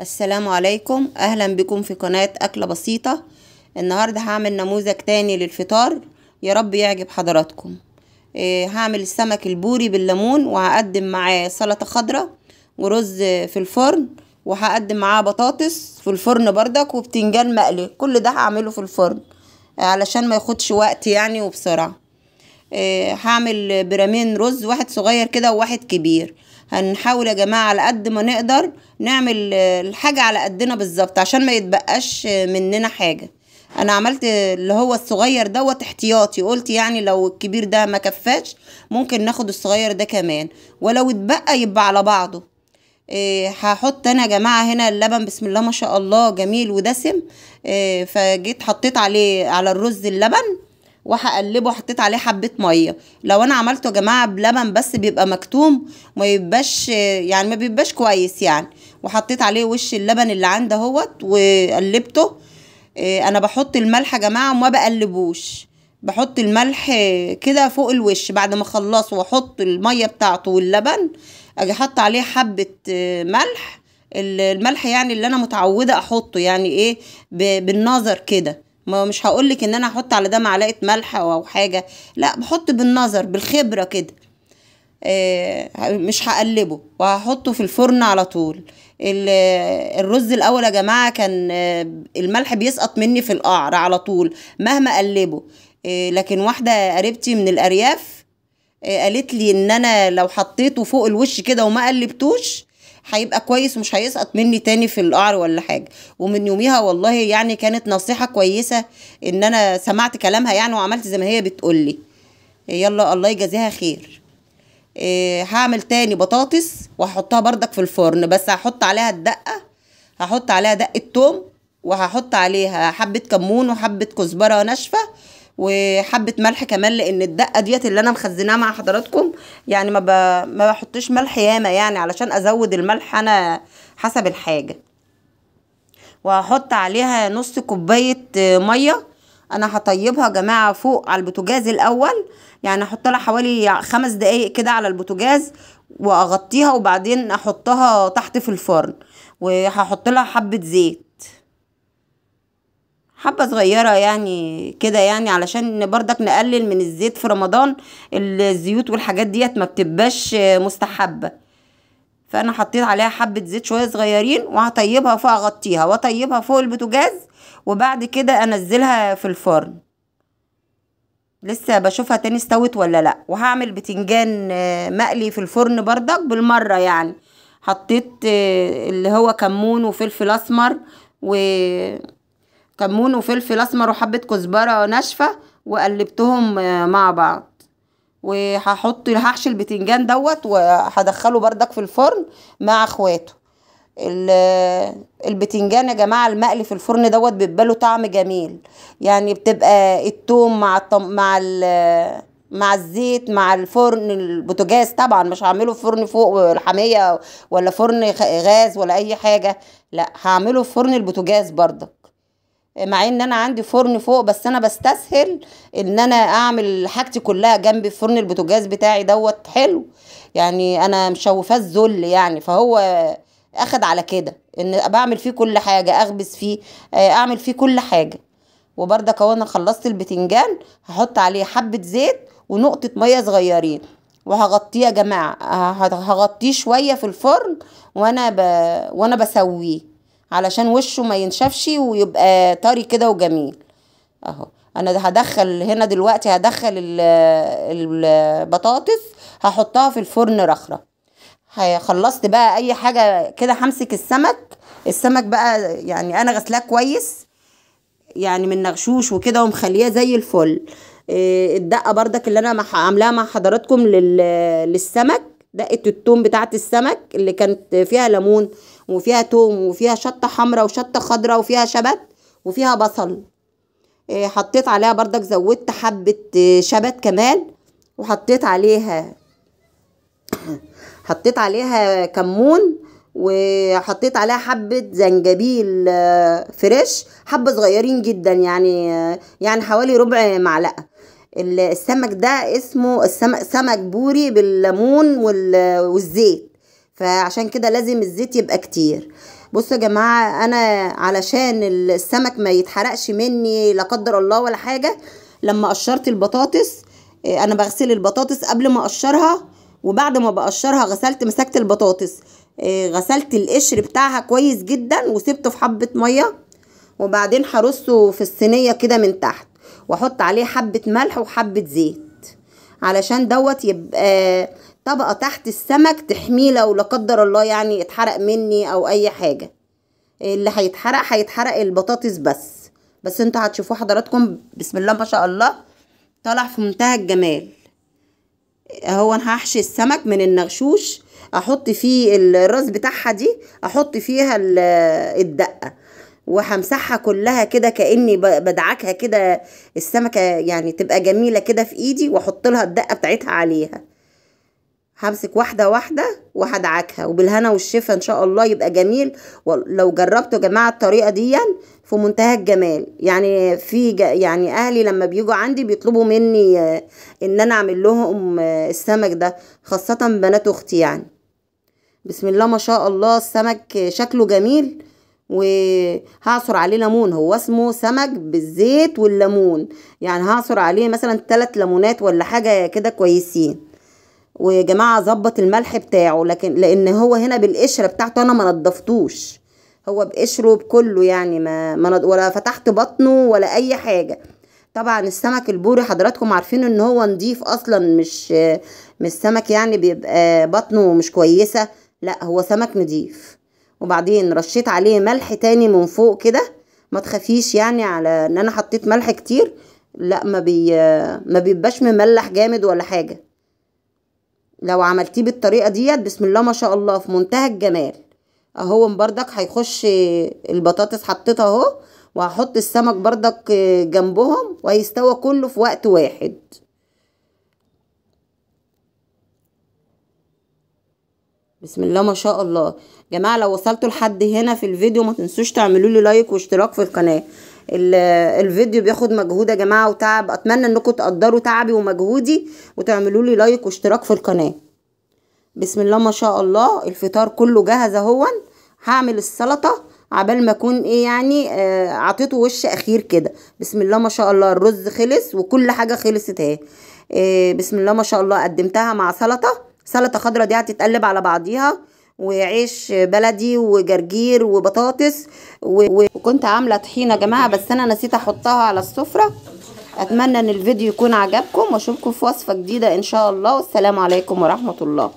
السلام عليكم، اهلا بكم في قناة اكلة بسيطة. النهاردة هعمل نموذج تاني للفطار، يا رب يعجب حضراتكم. هعمل السمك البوري بالليمون، وهقدم معاه سلطة خضراء ورز في الفرن، وهقدم معاه بطاطس في الفرن بردك، وبتنجان مقلي. كل ده هعمله في الفرن علشان ما ياخدش وقت يعني وبسرعة. هعمل برامين رز، واحد صغير كده وواحد كبير. هنحاول يا جماعة على قد ما نقدر نعمل الحاجة على قدنا بالظبط عشان ما يتبقاش مننا حاجة. انا عملت اللي هو الصغير دوت احتياطي، قلت يعني لو الكبير ده ما كفاش ممكن ناخد الصغير ده كمان، ولو اتبقى يبقى على بعضه. هحط انا يا جماعة هنا اللبن، بسم الله ما شاء الله جميل ودسم. فجيت حطيت عليه على الرز اللبن، وهقلبه. حطيت عليه حبة مية. لو انا عملته يا جماعة بلبن بس بيبقى مكتوم، ما يبقاش يعني ما بيبقاش كويس يعني. وحطيت عليه وش اللبن اللي عندي اهوت وقلبته. انا بحط الملح يا جماعة وما بقلبوش، بحط الملح كده فوق الوش بعد ما اخلصه، واحط المية بتاعته واللبن. اجي احط عليه حبة ملح. الملح يعني اللي انا متعودة احطه، يعني ايه، بالنظر كده. ما مش هقولك ان انا احط على ده معلقة ملح او حاجة، لا، بحط بالنظر بالخبرة كده. مش هقلبه، وهحطه في الفرن على طول. الرز الاول يا جماعة كان الملح بيسقط مني في القعر على طول مهما اقلبه. لكن واحدة قريبتي من الارياف قالت لي ان انا لو حطيته فوق الوش كده وما قلبتوش هيبقى كويس، ومش هيسقط مني تاني في القعر ولا حاجة. ومن يوميها والله يعني كانت نصيحة كويسة ان انا سمعت كلامها يعني، وعملت زي ما هي بتقولي. يلا الله يجازيها خير. هعمل تاني بطاطس وهحطها بردك في الفرن، بس هحط عليها الدقة. هحط عليها دقة توم، وهحط عليها حبة كمون وحبة كزبرة ناشفة وحبة ملح كمان، لان الدقة ديت اللي انا مخزناها مع حضراتكم يعني ما بحطش ملح ياما يعني، علشان ازود الملح انا حسب الحاجة. وهحط عليها نص كوباية مية. انا هطيبها يا جماعة فوق على البوتاجاز الاول، يعني احط لها حوالي 5 دقايق كده على البوتاجاز، واغطيها، وبعدين احطها تحت في الفرن. وهحط لها حبة زيت، حبة صغيرة يعني كده، يعني علشان برضك نقلل من الزيت في رمضان. الزيوت والحاجات ديت ما بتبقاش مستحبة. فانا حطيت عليها حبة زيت شوية صغيرين، وهطيبها فوق، اغطيها واطيبها فوق البوتاجاز، وبعد كده انزلها في الفرن. لسه بشوفها تاني استوت ولا لا. وهعمل بتنجان مقلي في الفرن برضك بالمرة يعني. حطيت اللي هو كمون وفلفل اسمر، وكمون وفلفل اسمر وحبة كزبرة ناشفة، وقلبتهم مع بعض. هحشي البتنجان دوت، وهدخله بردك في الفرن مع اخواته. البتنجان يا جماعة المقلي في الفرن دوت بيبقى له طعم جميل. يعني بتبقى التوم مع الزيت مع الفرن البوتاجاز. طبعا مش هعمله في فرن فوق الحامية ولا فرن غاز ولا اي حاجة، لا، هعمله في فرن البوتاجاز برضك. مع ان انا عندي فرن فوق، بس انا بستسهل ان انا اعمل حاجتي كلها جنبي في فرن البوتاجاز بتاعي دوت حلو. يعني انا مشوفاه الذل يعني، فهو اخد على كده ان بعمل فيه كل حاجة، اخبز فيه، اعمل فيه كل حاجة. وبرضك اهو انا خلصت البتنجان، هحط عليه حبة زيت ونقطة مية صغيرين، وهغطيه يا جماعة. هغطيه شوية في الفرن وانا بسويه، علشان وشه ما ينشفش ويبقى طري كده وجميل. اهو انا هدخل هنا دلوقتي، هدخل البطاطس، هحطها في الفرن رخرة. خلصت بقى اي حاجة كده، همسك السمك بقى، يعني انا غسلاه كويس يعني من نغشوش وكده، ومخليه زي الفل. الدقة بردك اللي انا عاملاها مع حضراتكم للسمك، دقة التوم بتاعت السمك اللي كانت فيها ليمون وفيها توم وفيها شطة حمراء وشطة خضراء وفيها شبت وفيها بصل. حطيت عليها بردك، زودت حبة شبت كمان، وحطيت عليها كمون، وحطيت عليها حبة زنجبيل فريش، حبة صغيرين جدا يعني حوالي ربع معلقة. السمك ده اسمه سمك بوري بالليمون والزيت، فعشان كده لازم الزيت يبقى كتير. بصوا يا جماعة، انا علشان السمك ما يتحرقش مني لا قدر الله ولا حاجة، لما قشرت البطاطس، انا بغسل البطاطس قبل ما اقشرها، وبعد ما بقشرها مسكت البطاطس، غسلت القشر بتاعها كويس جدا وسبته في حبة مية، وبعدين هرصه في الصينية كده من تحت، واحط عليه حبة ملح وحبة زيت، علشان دوت يبقى طبقة تحت السمك تحميه لو لا قدر الله يعني اتحرق مني او اي حاجة. اللي هيتحرق البطاطس بس انتوا هتشوفوه حضراتكم. بسم الله ما شاء الله، طلع في منتهى الجمال. اهو انا هحشي السمك من النغشوش، احط فيه الراس بتاعها دي، احط فيها الدقة، وهمسحها كلها كده كأني بدعكها كده السمكة، يعني تبقى جميلة كده في ايدي، واحط لها الدقة بتاعتها عليها. همسك واحدة واحدة وهدعكها، وبالهنا والشفا ان شاء الله يبقى جميل. ولو جربتوا يا جماعة الطريقة دي في منتهى الجمال، يعني يعني اهلي لما بيجوا عندي بيطلبوا مني ان انا اعمل لهم السمك ده، خاصة بنات اختي يعني. بسم الله ما شاء الله، السمك شكله جميل. وهعصر عليه ليمون، هو اسمه سمك بالزيت والليمون، يعني هعصر عليه مثلا 3 ليمونات ولا حاجة كده كويسين. ويا جماعة ظبط الملح بتاعه، لان هو هنا بالقشرة بتاعته، انا ما نضفتوش، هو بقشره بكله يعني، ولا فتحت بطنه ولا اي حاجة. طبعا السمك البوري حضراتكم عارفين ان هو نضيف اصلا، مش سمك يعني بيبقى بطنه مش كويسة، لا هو سمك نضيف. وبعدين رشيت عليه ملح تاني من فوق كده، ما تخافيش يعني على ان انا حطيت ملح كتير، لا ما بيبقاش مملح جامد ولا حاجة. لو عملتيه بالطريقة ديت بسم الله ما شاء الله في منتهى الجمال. اهو بردك هيخش البطاطس حطيتها اهو، وهحط السمك بردك جنبهم، وهيستوى كله في وقت واحد. بسم الله ما شاء الله. جماعة لو وصلتوا لحد هنا في الفيديو ما تنسوش تعملوا لي لايك واشتراك في القناة. الفيديو بياخد مجهود يا جماعة وتعب، اتمنى انكم تقدروا تعبي ومجهودي وتعملوا لي لايك واشتراك في القناة. بسم الله ما شاء الله، الفطار كله جاهز اهون. هعمل السلطة عبال ما اكون يعني عطيته وش اخير كده. بسم الله ما شاء الله، الرز خلص وكل حاجة خلصت اهي. بسم الله ما شاء الله، قدمتها مع سلطة خضرا، دي هتتقلب على بعضيها، وعيش بلدي وجرجير وبطاطس وكنت عاملة طحينة يا جماعة، بس انا نسيت احطها على السفرة. اتمنى ان الفيديو يكون عجبكم، واشوفكم في وصفة جديدة ان شاء الله، والسلام عليكم ورحمة الله.